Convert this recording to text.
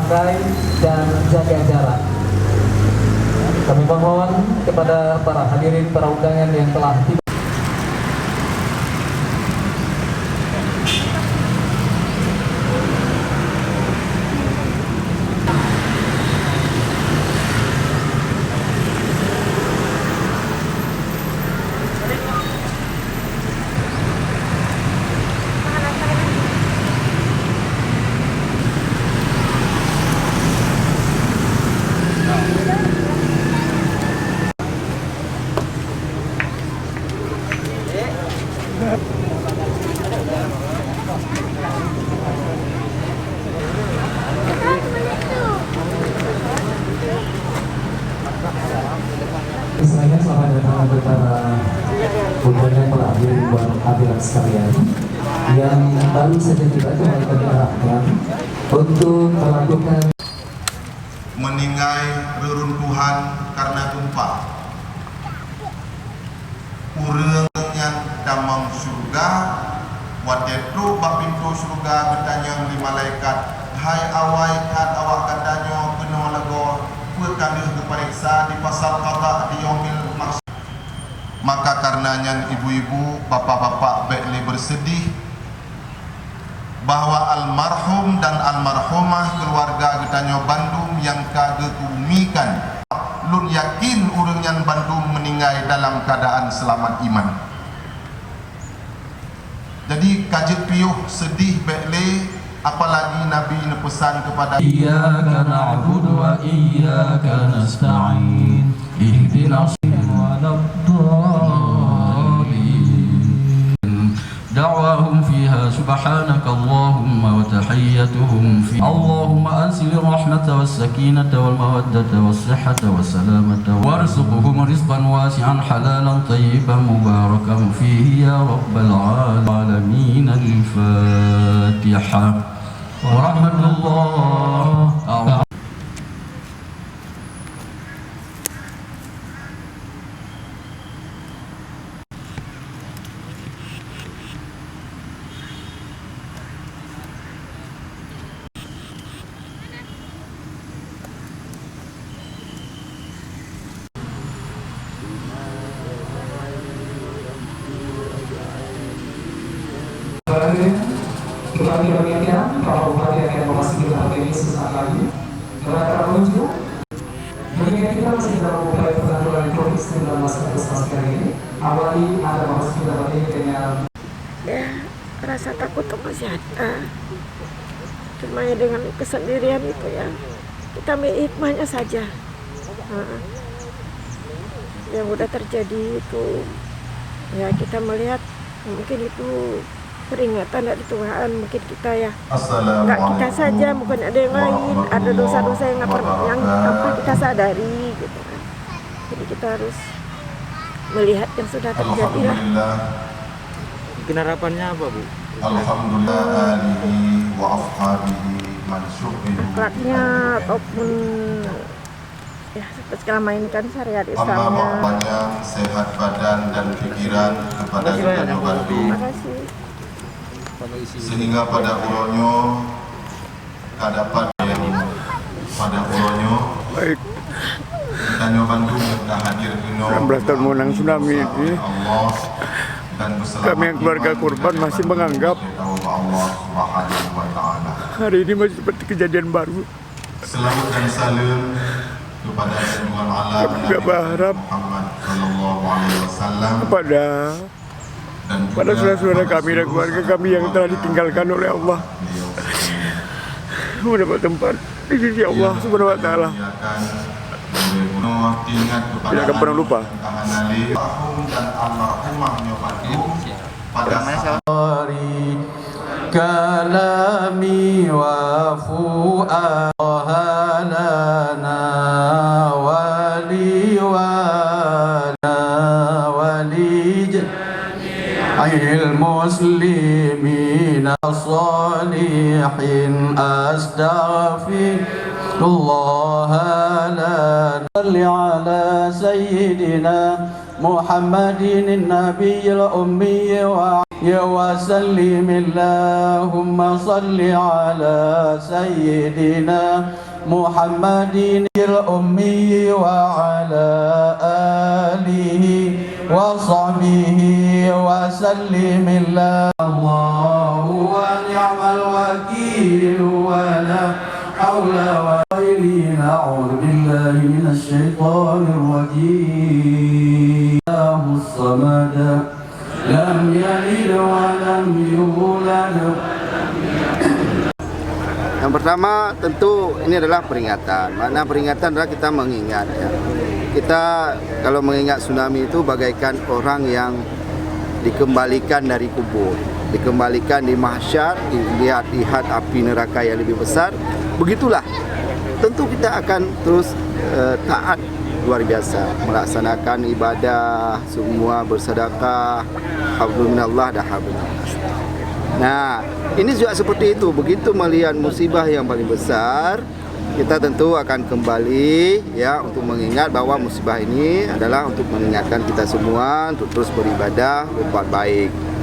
memakai dan jaga jarak. Kami mohon kepada para hadirin, para undangan yang telah tiba. Istilahnya selamat datang kepada undangan pelabur buat hadirin sekalian yang baru saja tiba kembali kami arahkan untuk melakukan meninggai reruntuhan karena gempa. Urang yang damang surga, wadetu bab pintu surga bertanya di malaikat, hai awai kat awak katanya penuh lego kami keperiksa di pasal kata di yomil maksud. Maka karenanya ibu-ibu, bapak-bapak bekli bersedih bahwa almarhum dan almarhumah keluarga Getanyo Bandung yang kagetumikan lun yakin urangnya Bandung meninggal dalam keadaan selamat iman. Jadi kajit piuh sedih bekli, apalagi Nabi pesan kepada Iyyaka na'budu wa iyyaka nasta'in ihdinas siratal mustaqim da'wahum fiha subhanaka Allahumma wa tahiyyatuhum fi Allahumma anzil rahmata was sakinata wal mawaddata was sihhata was salamata warzuqhum rizqan wasi'an halalan tayyiban mubarakan fihi ya rabbal alamin. Al-Fatihah. Warahmatullah. Kembali berikutnya, para bupati akan memasuki tahap ini sesaat lagi. Para pengunjung, mengingat kita masih dalam upaya penanggulangan COVID-19 kali ini, awali ada memasuki tahap ini dengan rasa takut itu masih ada. Cuma ya dengan kesendirian itu ya, kita ambil hikmahnya saja. Yang udah terjadi itu, ya kita melihat mungkin itu peringatan dari Tuhan, mungkin kita ya nggak kita saja, mungkin ada yang lain, ada dosa-dosa yang apa kita sadari gitu kan. Jadi kita harus melihat yang sudah terjadi lah. Mungkin harapannya apa, Bu? Alhamdulillah alihi wa afhabihi mansubihi akhlaknya ataupun ya sekarang mainkan syariat Islamnya. Amma sehat badan dan pikiran kepada Getanyo Bandung. Terima kasih. Sehingga pada ulonyo kadapat yang pada ulonyo Getanyo Bandung yang sudah hadir 19 tahun menang tsunami ini, kami yang keluarga korban masih menganggap hari ini masih seperti kejadian baru. Selamat dan salam kepada junjungan alam Kami juga berharap Muhammad sallallahu alaihi wasallam pada saudara-saudara kami dan keluarga kami yang telah ditinggalkan oleh Allah mendapat tempat di sisi Allah Subhanahu wa taala. Tidak akan pernah lupa. Kalami wa fu'alana wali jami'il muslimina salihin astaghfirullah lana salli ala sayyidina Muhammadin nabiyil ummi wa وسلم اللهم صل على سيدنا محمد الأمي وعلى آله وصحبه وسلم الله ونعم الوكيل ولا حول ولا قوة أعوذ بالله من الشيطان الرجيم الله الصمد لم يلد ولم يولد. Yang pertama tentu ini adalah peringatan. Makna peringatan adalah kita mengingat ya. Kita kalau mengingat tsunami itu bagaikan orang yang dikembalikan dari kubur, dikembalikan di mahsyar, dilihat api neraka yang lebih besar. Begitulah. Tentu kita akan terus taat luar biasa, melaksanakan ibadah, semua bersedekah, hablum minallah dan hablum minannas. Nah, ini juga seperti itu. Begitu melihat musibah yang paling besar, kita tentu akan kembali ya untuk mengingat bahwa musibah ini adalah untuk mengingatkan kita semua untuk terus beribadah, berbuat baik.